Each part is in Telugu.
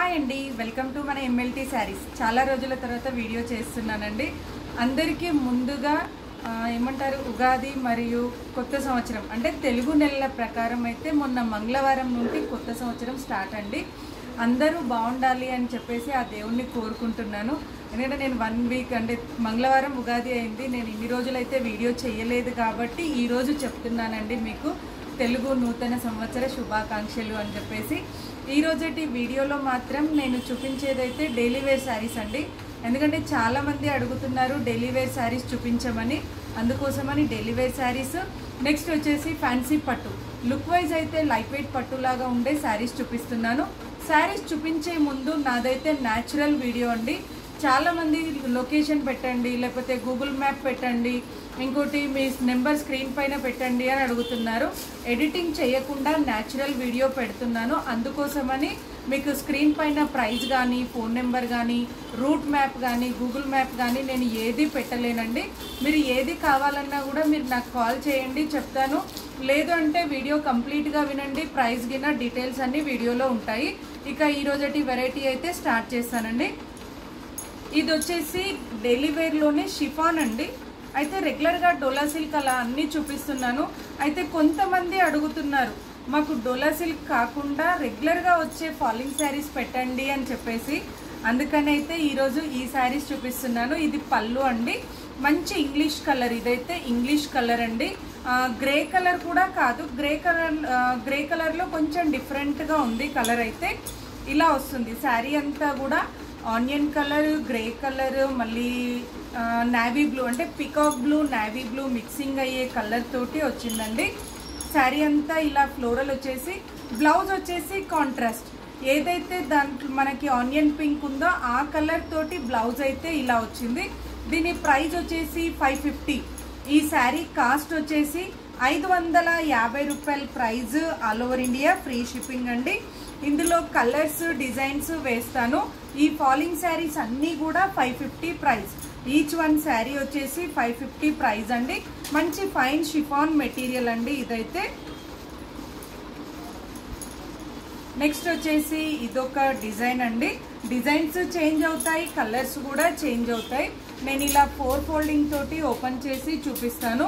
హాయ్ అండి, వెల్కమ్ టు మన ఎంఎల్టీ శారీస్. చాలా రోజుల తర్వాత వీడియో చేస్తున్నానండి. అందరికీ ముందుగా ఏమంటారు, ఉగాది మరియు కొత్త సంవత్సరం అంటే తెలుగు నెలల ప్రకారం అయితే మొన్న మంగళవారం నుండి కొత్త సంవత్సరం స్టార్ట్ అండి. అందరూ బాగుండాలి అని చెప్పేసి ఆ దేవుణ్ణి కోరుకుంటున్నాను. ఎందుకంటే నేను 1 వీక్ అంటే మంగళవారం ఉగాది అయింది, నేను ఇన్ని రోజులైతే వీడియో చేయలేదు కాబట్టి ఈరోజు చెప్తున్నానండి మీకు తెలుగు నూతన సంవత్సర శుభాకాంక్షలు అని చెప్పేసి. ఈరోజటి వీడియోలో మాత్రం నేను చూపించేదైతే డైలీ వేర్ శారీస్ అండి. ఎందుకంటే చాలామంది అడుగుతున్నారు డైలీ వేర్ శారీస్ చూపించమని, అందుకోసమని డైలీ వేర్ శారీస్. నెక్స్ట్ వచ్చేసి ఫ్యాన్సీ పట్టు, లుక్ వైజ్ అయితే లైట్ వెయిట్ పట్టులాగా ఉండే శారీస్ చూపిస్తున్నాను. శారీస్ చూపించే ముందు నాదైతే న్యాచురల్ వీడియో అండి. చాలామంది లొకేషన్ పెట్టండి, లేకపోతే గూగుల్ మ్యాప్ పెట్టండి, ఇంకోటి మీ నెంబర్ స్క్రీన్ పైన పెట్టండి అని అడుగుతున్నారు. ఎడిటింగ్ చేయకుండా న్యాచురల్ వీడియో పెడుతున్నాను. అందుకోసమని మీకు స్క్రీన్ పైన ప్రైస్ కానీ, ఫోన్ నెంబర్ కానీ, రూట్ మ్యాప్ కానీ, గూగుల్ మ్యాప్ కానీ నేను ఏది పెట్టలేనండి. మీరు ఏది కావాలన్నా కూడా మీరు నాకు కాల్ చేయండి, చెప్తాను. లేదు అంటే వీడియో కంప్లీట్గా వినండి, ప్రైస్ గిన డీటెయిల్స్ అన్నీ వీడియోలో ఉంటాయి. ఇక ఈరోజటి వెరైటీ అయితే స్టార్ట్ చేస్తానండి. ఇది వచ్చేసి డైలీ వేర్లోనే షిఫాన్ అండి. అయితే రెగ్యులర్గా డోలా సిల్క్ అలా అన్నీ చూపిస్తున్నాను. అయితే కొంతమంది అడుగుతున్నారు మాకు డోలా సిల్క్ కాకుండా రెగ్యులర్గా వచ్చే ఫాలింగ్ శారీస్ పెట్టండి అని చెప్పేసి. అందుకని అయితే ఈరోజు ఈ శారీస్ చూపిస్తున్నాను. ఇది పళ్ళు అండి, మంచి ఇంగ్లీష్ కలర్. ఇదైతే ఇంగ్లీష్ కలర్ అండి, గ్రే కలర్ కూడా కాదు, గ్రే కలర్లో కొంచెం డిఫరెంట్గా ఉంది కలర్. అయితే ఇలా వస్తుంది శారీ అంతా కూడా ఆనియన్ కలర్, గ్రే కలర్, మళ్ళీ నావీ బ్లూ అంటే peacock blue, navy blue mixing అయ్యే కలర్ తోటి వచ్చిందండి. శారీ అంతా ఇలా ఫ్లోరల్ వచ్చేసి, బ్లౌజ్ వచ్చేసి కాంట్రాస్ట్ ఏదైతే దాంట్లో మనకి ఆనియన్ పింక్ ఉందో ఆ కలర్ తోటి బ్లౌజ్ అయితే ఇలా వచ్చింది. దీని ప్రైస్ వచ్చేసి 550. ఈ శారీ కాస్ట్ వచ్చేసి 550 రూపాయల price. All over India free shipping అండి. ఇందులో కలర్స్ డిజైన్స్ వేస్తాను. ఈ ఫాలింగ్ శారీస్ అన్నీ కూడా 550 ప్రైస్. ఈచ్ వన్ శారీ వచ్చేసి 550 ప్రైస్ అండి. మంచి ఫైన్ షిఫాన్ మెటీరియల్ అండి ఇదైతే. నెక్స్ట్ వచ్చేసి ఇదొక డిజైన్ అండి. డిజైన్స్ చేంజ్ అవుతాయి, కలర్స్ కూడా చేంజ్ అవుతాయి. నేను ఇలా 4 ఫోల్డింగ్ తోటి ఓపెన్ చేసి చూపిస్తాను.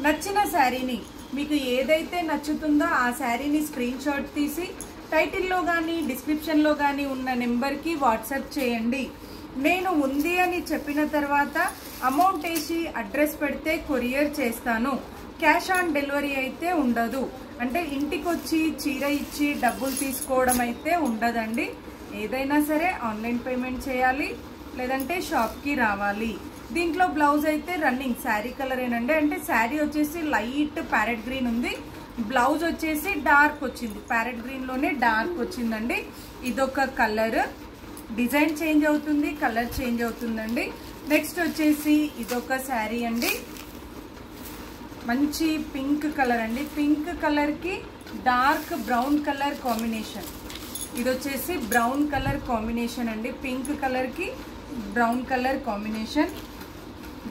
నచ్చిన శారీని మీకు ఏదైతే నచ్చుతుందో ఆ శారీని స్క్రీన్ షాట్ తీసి టైటిల్లో కానీ డిస్క్రిప్షన్లో కానీ ఉన్న నెంబర్కి వాట్సాప్ చేయండి. నేను ఉంది అని చెప్పిన తర్వాత అమౌంట్ వేసి అడ్రస్ పెడితే కొరియర్ చేస్తాను. క్యాష్ ఆన్ డెలివరీ అయితే ఉండదు. అంటే ఇంటికి వచ్చి చీర ఇచ్చి డబ్బులు తీసుకోవడం అయితే ఉండదండి. ఏదైనా సరే ఆన్లైన్ పేమెంట్ చేయాలి, లేదంటే షాప్కి రావాలి. దీంట్లో బ్లౌజ్ అయితే రన్నింగ్ శారీ కలరేనండి. అంటే శారీ వచ్చేసి లైట్ ప్యారెట్ గ్రీన్ ఉంది, బ్లౌజ్ వచ్చేసి డార్క్ వచ్చింది, ప్యారెట్ గ్రీన్లోనే డార్క్ వచ్చిందండి. ఇదొక కలర్, డిజైన్ చేంజ్ అవుతుంది, కలర్ చేంజ్ అవుతుందండి. నెక్స్ట్ వచ్చేసి ఇదొక శారీ అండి, మంచి పింక్ కలర్ అండి. పింక్ కలర్కి డార్క్ బ్రౌన్ కలర్ కాంబినేషన్. ఇది వచ్చేసి బ్రౌన్ కలర్ కాంబినేషన్ అండి, పింక్ కలర్కి brown colour combination.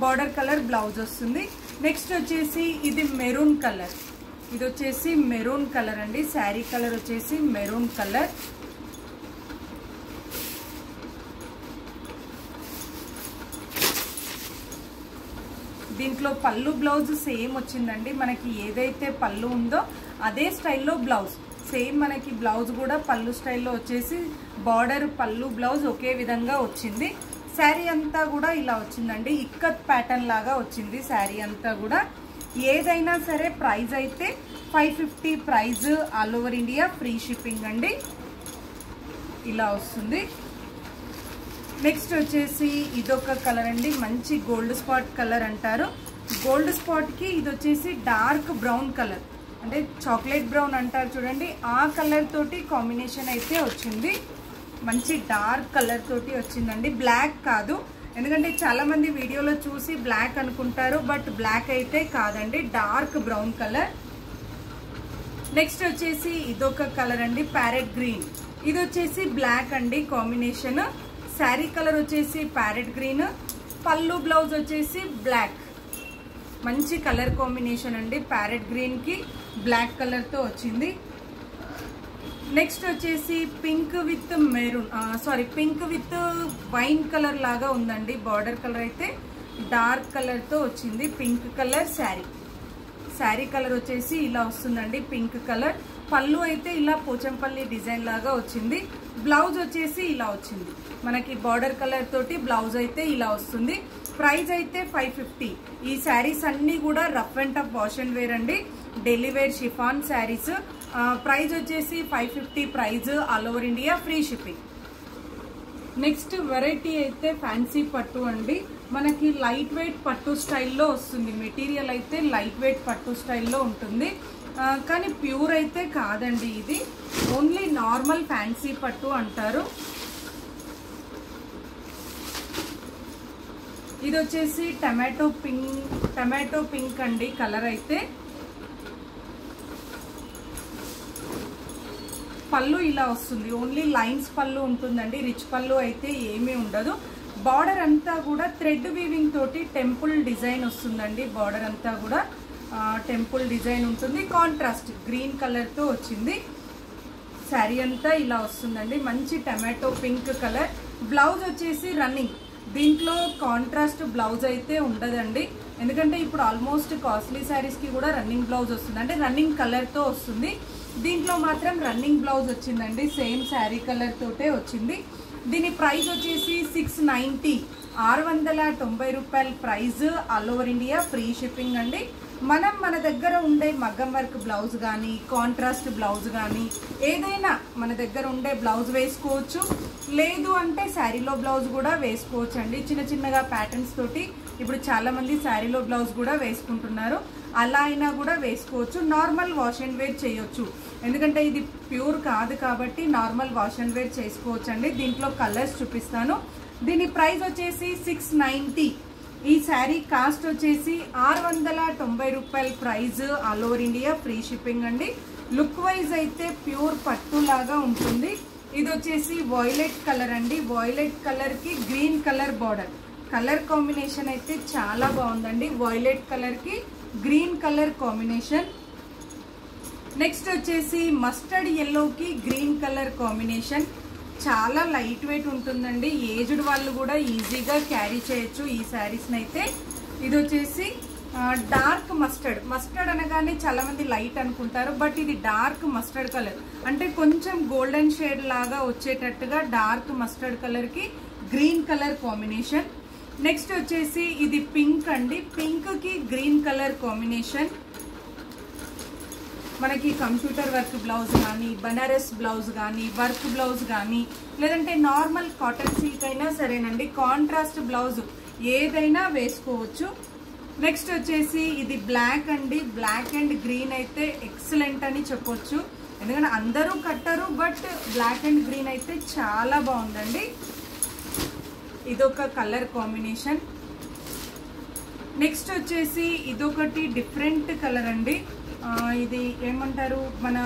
Border colour blouse వస్తుంది. నెక్స్ట్ వచ్చేసి ఇది మెరూన్ కలర్. ఇది వచ్చేసి మెరూన్ కలర్ అండి, శారీ కలర్ వచ్చేసి మెరూన్ కలర్. దీంట్లో పళ్ళు బ్లౌజ్ సేమ్ వచ్చిందండి. మనకి ఏదైతే పళ్ళు ఉందో అదే స్టైల్లో బ్లౌజ్ సేమ్, మనకి బ్లౌజ్ కూడా పళ్ళు స్టైల్లో వచ్చేసి బార్డర్ పళ్ళు బ్లౌజ్ ఒకే విధంగా వచ్చింది. శారీ అంతా కూడా ఇలా వచ్చిందండి, ఇక్కత్ ప్యాటర్న్ లాగా వచ్చింది శారీ అంతా కూడా. ఏదైనా సరే ప్రైస్ అయితే 550 price. All over India free shipping అండి. ఇలా వస్తుంది. నెక్స్ట్ వచ్చేసి ఇదొక కలర్ అండి, మంచి గోల్డ్ స్పాట్ కలర్ అంటారు. గోల్డ్ స్పాట్కి ఇది వచ్చేసి డార్క్ బ్రౌన్ కలర్, అంటే చాక్లెట్ బ్రౌన్ అంటారు చూడండి, ఆ కలర్ తోటి కాంబినేషన్ అయితే వచ్చింది. మంచి డార్క్ కలర్ తోటి వచ్చిందండి, బ్లాక్ కాదు. ఎందుకంటే చాలామంది వీడియోలో చూసి బ్లాక్ అనుకుంటారు, బట్ బ్లాక్ అయితే కాదండి, డార్క్ బ్రౌన్ కలర్. నెక్స్ట్ వచ్చేసి ఇదొక కలర్ అండి, ప్యారెట్ గ్రీన్. ఇది వచ్చేసి బ్లాక్ అండి కాంబినేషన్. శారీ కలర్ వచ్చేసి ప్యారెట్ గ్రీన్, పళ్ళు బ్లౌజ్ వచ్చేసి బ్లాక్. మంచి కలర్ కాంబినేషన్ అండి, ప్యారెట్ గ్రీన్కి బ్లాక్ కలర్తో వచ్చింది. నెక్స్ట్ వచ్చేసి pink with maroon pink with wine colour లాగా ఉందండి. బార్డర్ కలర్ అయితే డార్క్ కలర్ తో వచ్చింది. పింక్ కలర్ శారీ కలర్ వచ్చేసి ఇలా వస్తుందండి, పింక్ కలర్. పళ్ళు అయితే ఇలా పోచంపల్లి డిజైన్ లాగా వచ్చింది. బ్లౌజ్ వచ్చేసి ఇలా వచ్చింది. మనకి బార్డర్ కలర్ తోటి బ్లౌజ్ అయితే ఇలా వస్తుంది. ప్రైస్ అయితే 550. ఈ శారీస్ అన్ని కూడా rough and tough wash and wear అండి, daily wear chiffon saris. Price వచ్చేసి 550 price, all over India free shipping. Next variety అయితే ఫ్యాన్సీ పట్టు అండి. మనకి లైట్ వెయిట్ పట్టు స్టైల్లో వస్తుంది. మెటీరియల్ అయితే లైట్ వెయిట్ పట్టు స్టైల్లో ఉంటుంది, కానీ ప్యూర్ అయితే కాదండి. ఇది ఓన్లీ నార్మల్ ఫ్యాన్సీ పట్టు అంటారు. ఇది వచ్చేసి టమాటో పింక్ అండి కలర్ అయితే. పళ్ళు ఇలా వస్తుంది, ఓన్లీ లైన్స్ పళ్ళు ఉంటుందండి, రిచ్ పళ్ళు అయితే ఏమీ ఉండదు. బార్డర్ అంతా కూడా థ్రెడ్ వీవింగ్ తోటి టెంపుల్ డిజైన్ వస్తుందండి. బార్డర్ అంతా కూడా టెంపుల్ డిజైన్ ఉంటుంది. కాంట్రాస్ట్ గ్రీన్ కలర్ తో వచ్చింది. శారీ అంతా ఇలా వస్తుందండి, మంచి టమాటో పింక్ కలర్. బ్లౌజ్ వచ్చేసి రన్నింగ్. దీంట్లో కాంట్రాస్ట్ బ్లౌజ్ అయితే ఉండదండి, ఎందుకంటే ఇప్పుడు ఆల్మోస్ట్ కాస్ట్లీ శారీస్ కి కూడా రన్నింగ్ బ్లౌజ్ వస్తుంది, అంటే రన్నింగ్ కలర్ తో వస్తుంది. దీంట్లో మాత్రం రన్నింగ్ బ్లౌజ్ వచ్చిందండి, సేమ్ శారీ కలర్ తోటే వచ్చింది. దీని ప్రైస్ వచ్చేసి 690, 690 రూపాయల price, all over India free shipping అండి. మనం మన దగ్గర ఉండే మగ్గం వర్క్ బ్లౌజ్ కానీ కాంట్రాస్ట్ బ్లౌజ్ కానీ ఏదైనా మన దగ్గర ఉండే బ్లౌజ్ వేసుకోవచ్చు, లేదు అంటే శారీలో బ్లౌజ్ కూడా వేసుకోవచ్చు అండి. చిన్న చిన్నగా ప్యాటర్న్స్ తోటి ఇప్పుడు చాలా మంది శారీలో బ్లౌజ్ కూడా వేసుకుంటున్నారు, అలా అయినా కూడా వేసుకోవచ్చు. నార్మల్ వాష్ అండ్ వేర్ చేయొచ్చు, ఎందుకంటే ఇది ప్యూర్ కాదు కాబట్టి నార్మల్ వాష్ అండ్ వేర్ చేసుకోవచ్చు అండి. దీంట్లో కలర్స్ చూపిస్తాను. దీని ప్రైస్ వచ్చేసి 690. ఈ శారీ కాస్ట్ వచ్చేసి 690 రూపాయల price, all over India free shipping అండి. లుక్ వైజ్ అయితే ప్యూర్ పట్టు లాగా ఉంటుంది. ఇది వచ్చేసి వాయిలెట్ కలర్ అండి. వాయిలెట్ కలర్ కి green colour border, colour combination అయితే చాలా బాగుందండి. వాయిలెట్ కలర్ కి గ్రీన్ కలర్ కాంబినేషన్. నెక్స్ట్ వచ్చేసి మస్టర్డ్ ఎల్లో కి గ్రీన్ కలర్ కాంబినేషన్. చాలా లైట్ వెయిట్ ఉంటుందండి, ఏజ్డ్ వాళ్ళు కూడా ఈజీగా క్యారీ చేయొచ్చు ఈ శారీస్ని అయితే. ఇది వచ్చేసి డార్క్ మస్టర్డ్ అనగానే చాలా మంది లైట్ అనుకుంటారు, బట్ ఇది డార్క్ మస్టర్డ్ కలర్, అంటే కొంచెం గోల్డెన్ షేడ్ లాగా వచ్చేటట్టుగా డార్క్ మస్టర్డ్ కలర్ కి గ్రీన్ కలర్ కాంబినేషన్. నెక్స్ట్ వచ్చేసి ఇది పింక్ అండి, పింక్ కి గ్రీన్ కలర్ కాంబినేషన్. మనకి కంప్యూటర్ వర్క్ బ్లౌజ్ కానీ బనారస్ బ్లౌజ్ కానీ వర్క్ బ్లౌజ్ కానీ లేదంటే నార్మల్ కాటన్ సిల్క్ అయినా సరేనండి, కాంట్రాస్ట్ బ్లౌజ్ ఏదైనా వేసుకోవచ్చు. నెక్స్ట్ వచ్చేసి ఇది బ్లాక్ అండి. బ్లాక్ అండ్ గ్రీన్ అయితే ఎక్సలెంట్ అని చెప్పొచ్చు, ఎందుకంటే అందరూ కట్టరు, బట్ బ్లాక్ అండ్ గ్రీన్ అయితే చాలా బాగుందండి. ఇదొక కలర్ కాంబినేషన్. నెక్స్ట్ వచ్చేసి ఇదొకటి డిఫరెంట్ కలర్ అండి. ఇది ఏమంటారు, మన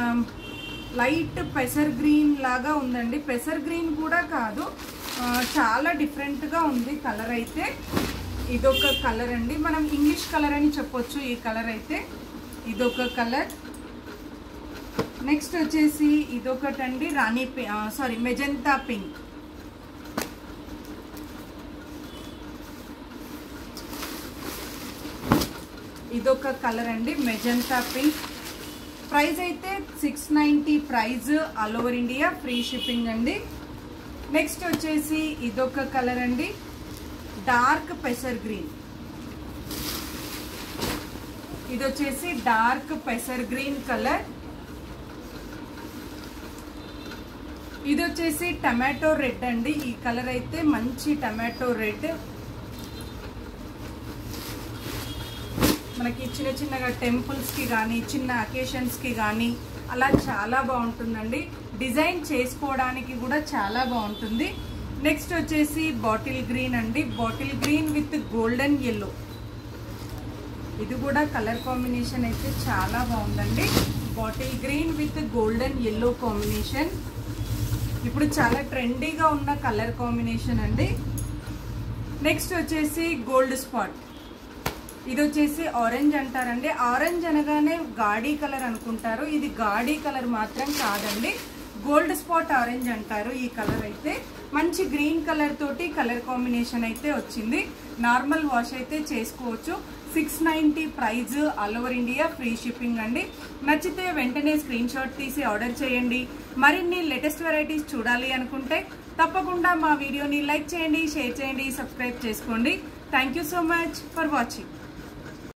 లైట్ పెసర్ గ్రీన్ లాగా ఉందండి. పెసర్ గ్రీన్ కూడా కాదు, చాలా డిఫరెంట్గా ఉంది కలర్ అయితే. ఇదొక కలర్ అండి, మనం ఇంగ్లీష్ కలర్ అని చెప్పొచ్చు ఈ కలర్ అయితే. ఇదొక కలర్. నెక్స్ట్ వచ్చేసి ఇదొకటండి మెజంతా పింక్. ఇదొక కలర్ అండి, మెజంతా పింక్. ప్రైస్ అయితే 690 price, all over India free shipping అండి. నెక్స్ట్ వచ్చేసి ఇదొక కలర్ అండి, డార్క్ పెసర్ గ్రీన్. ఇది వచ్చేసి డార్క్ పెసర్ గ్రీన్ కలర్. ఇది వచ్చేసి టమాటో రెడ్ అండి. ఈ కలర్ అయితే మంచి టమాటో రెడ్. మనకి చిన్న చిన్నగా టెంపుల్స్ కి కానీ చిన్న అకేషన్స్ కి కానీ అలా చాలా బాగుంటుందండి. డిజైన్ చేసుకోవడానికి కూడా చాలా బాగుంటుంది. నెక్స్ట్ వచ్చేసి బాటిల్ గ్రీన్ అండి, bottle green with golden yellow. ఇది కూడా కలర్ కాంబినేషన్ అయితే చాలా బాగుందండి. Bottle green with golden yellow combination ఇప్పుడు చాలా ట్రెండీగా ఉన్న కలర్ కాంబినేషన్ అండి. నెక్స్ట్ వచ్చేసి గోల్డ్ స్పాట్. ఇది వచ్చేసి ఆరెంజ్ అంటారండి. ఆరెంజ్ అనగానే గాడీ కలర్ అనుకుంటారు, ఇది గాడీ కలర్ మాత్రం కాదండి. గోల్డ్ స్పాట్ ఆరెంజ్ అంటారు ఈ కలర్ అయితే. మంచి గ్రీన్ కలర్ తోటి కలర్ కాంబినేషన్ అయితే వచ్చింది. నార్మల్ వాష్ అయితే చేసుకోవచ్చు. 690 price, all over India free shipping అండి. నచ్చితే వెంటనే స్క్రీన్ షాట్ తీసి ఆర్డర్ చేయండి. మరిన్ని లేటెస్ట్ వెరైటీస్ చూడాలి అనుకుంటే తప్పకుండా మా వీడియోని లైక్ చేయండి, షేర్ చేయండి, సబ్స్క్రైబ్ చేసుకోండి. Thank you so much for watching.